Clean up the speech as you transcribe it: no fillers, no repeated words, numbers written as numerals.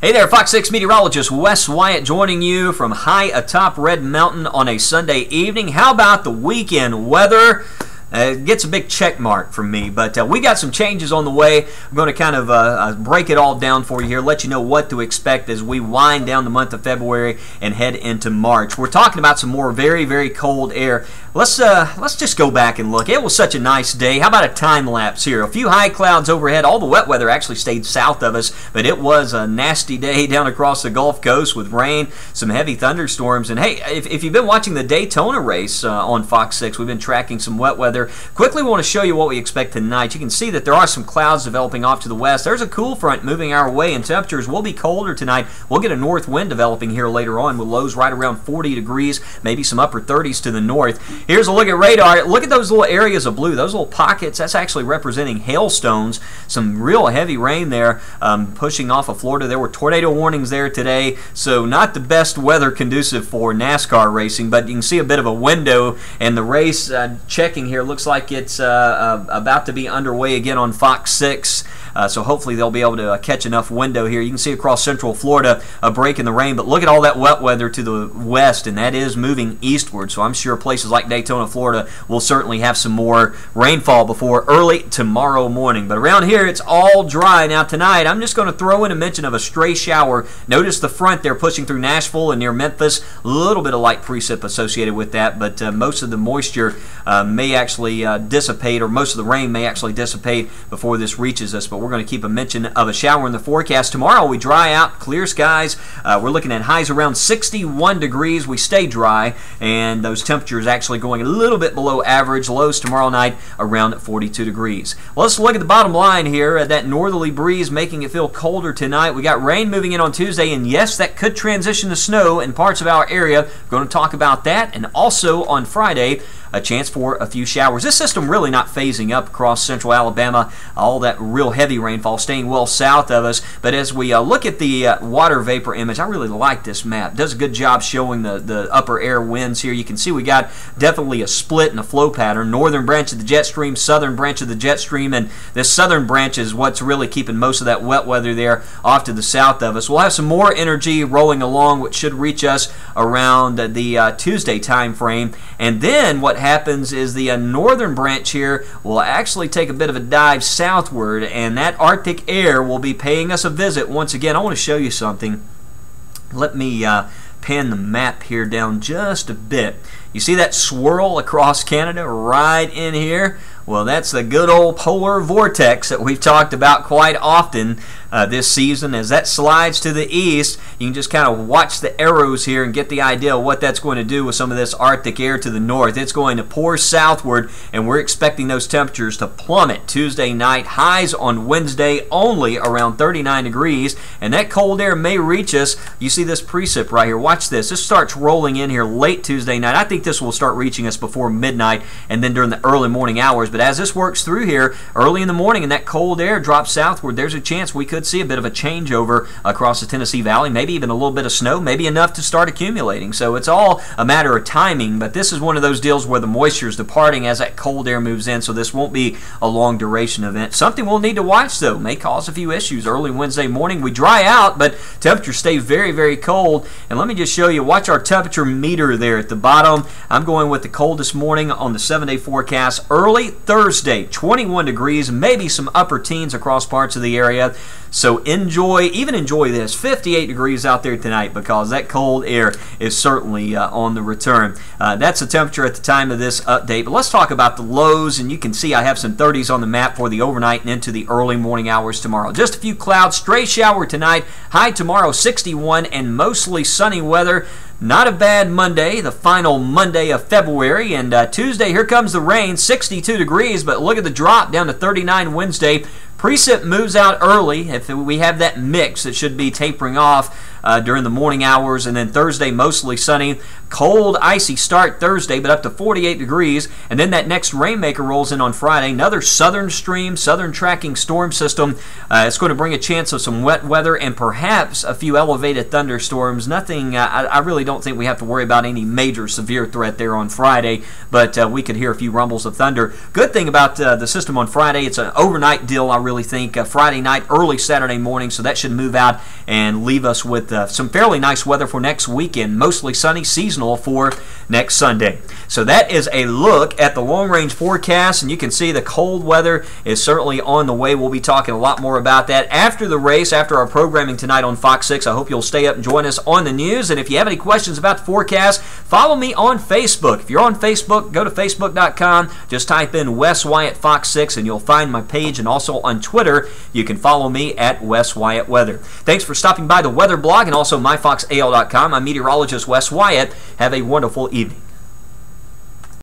Hey there, Fox 6 meteorologist Wes Wyatt joining you from high atop Red Mountain on a Sunday evening. How about the weekend weather? It gets a big check mark from me, but we got some changes on the way. I'm going to kind of break it all down for you here, let you know what to expect as we wind down the month of February and head into March. We're talking about some more very, very cold air. Let's just go back and look. It was such a nice day. How about a time lapse here? A few high clouds overhead. All the wet weather actually stayed south of us, but it was a nasty day down across the Gulf Coast with rain, some heavy thunderstorms. And hey, if you've been watching the Daytona race on Fox 6, we've been tracking some wet weather. Quickly, we want to show you what we expect tonight. You can see that there are some clouds developing off to the west. There's a cool front moving our way, and temperatures will be colder tonight. We'll get a north wind developing here later on with lows right around 40 degrees, maybe some upper 30s to the north. Here's a look at radar. Look at those little areas of blue, those little pockets. That's actually representing hailstones. Some real heavy rain there pushing off of Florida. There were tornado warnings there today, so not the best weather conducive for NASCAR racing, but you can see a bit of a window, and the race checking here looks like it's about to be underway again on Fox 6. So hopefully they'll be able to catch enough window here. You can see across central Florida a break in the rain, but look at all that wet weather to the west, and that is moving eastward. So I'm sure places like Daytona, Florida will certainly have some more rainfall before early tomorrow morning. But around here it's all dry. Now tonight I'm just going to throw in a mention of a stray shower. Notice the front there pushing through Nashville and near Memphis. A little bit of light precip associated with that, but most of the moisture may actually dissipate, or most of the rain may actually dissipate before this reaches us. But we're going to keep a mention of a shower in the forecast. Tomorrow we dry out, clear skies. We're looking at highs around 61 degrees. We stay dry, and those temperatures actually going a little bit below average. Lows tomorrow night around 42 degrees. Well, let's look at the bottom line here. That northerly breeze making it feel colder tonight. We got rain moving in on Tuesday, and yes, that could transition to snow in parts of our area. We're going to talk about that, and also on Friday, a chance for a few showers. This system really not phasing up across central Alabama. All that real heavy rainfall staying well south of us. But as we look at the water vapor image, I really like this map. It does a good job showing the upper air winds here. You can see we got definitely a split in the flow pattern. Northern branch of the jet stream, southern branch of the jet stream, and this southern branch is what's really keeping most of that wet weather there off to the south of us. We'll have some more energy rolling along, which should reach us around the Tuesday time frame. And then what happens is the northern branch here will actually take a bit of a dive southward, and that Arctic air will be paying us a visit once again. I want to show you something. Let me pan the map here down just a bit. You see that swirl across Canada right in here? Well, that's the good old polar vortex that we've talked about quite often this season. As that slides to the east, you can just kind of watch the arrows here and get the idea of what that's going to do with some of this Arctic air to the north. It's going to pour southward, and we're expecting those temperatures to plummet Tuesday night. Highs on Wednesday only around 39 degrees, and that cold air may reach us. You see this precip right here. Watch this. This starts rolling in here late Tuesday night. I think this will start reaching us before midnight and then during the early morning hours. But as this works through here early in the morning and that cold air drops southward, there's a chance we could see a bit of a changeover across the Tennessee Valley, maybe even a little bit of snow, maybe enough to start accumulating. So it's all a matter of timing, but this is one of those deals where the moisture is departing as that cold air moves in, so this won't be a long duration event. Something we'll need to watch, though. May cause a few issues early Wednesday morning. We dry out, but temperatures stay very, very cold. And let me just show you, watch our temperature meter there at the bottom. I'm going with the coldest morning on the 7-day forecast. Early Thursday, 21 degrees, maybe some upper teens across parts of the area. So enjoy this, 58 degrees out there tonight, because that cold air is certainly on the return. That's the temperature at the time of this update. But let's talk about the lows, and you can see I have some 30s on the map for the overnight and into the early morning hours tomorrow. Just a few clouds, stray shower tonight, high tomorrow 61, and mostly sunny weather. Not a bad Monday, the final Monday of February, and Tuesday, here comes the rain, 62 degrees, but look at the drop down to 39 Wednesday. Precip moves out early. If we have that mix, it should be tapering off during the morning hours, and then Thursday mostly sunny. Cold, icy start Thursday, but up to 48 degrees, and then that next rainmaker rolls in on Friday. Another southern stream, southern tracking storm system. It's going to bring a chance of some wet weather and perhaps a few elevated thunderstorms. Nothing, I really don't think we have to worry about any major severe threat there on Friday, but we could hear a few rumbles of thunder. Good thing about the system on Friday, it's an overnight deal. I really think, Friday night, early Saturday morning, so that should move out and leave us with some fairly nice weather for next weekend, mostly sunny, seasonal for next Sunday. So that is a look at the long-range forecast, and you can see the cold weather is certainly on the way. We'll be talking a lot more about that after the race, after our programming tonight on Fox 6. I hope you'll stay up and join us on the news, and if you have any questions about the forecast, follow me on Facebook. If you're on Facebook, go to facebook.com, just type in Wes Wyatt Fox 6, and you'll find my page, and also on Twitter, you can follow me at Wes Wyatt Weather. Thanks for stopping by the Weather Blog and also myfoxal.com. I'm meteorologist Wes Wyatt. Have a wonderful evening.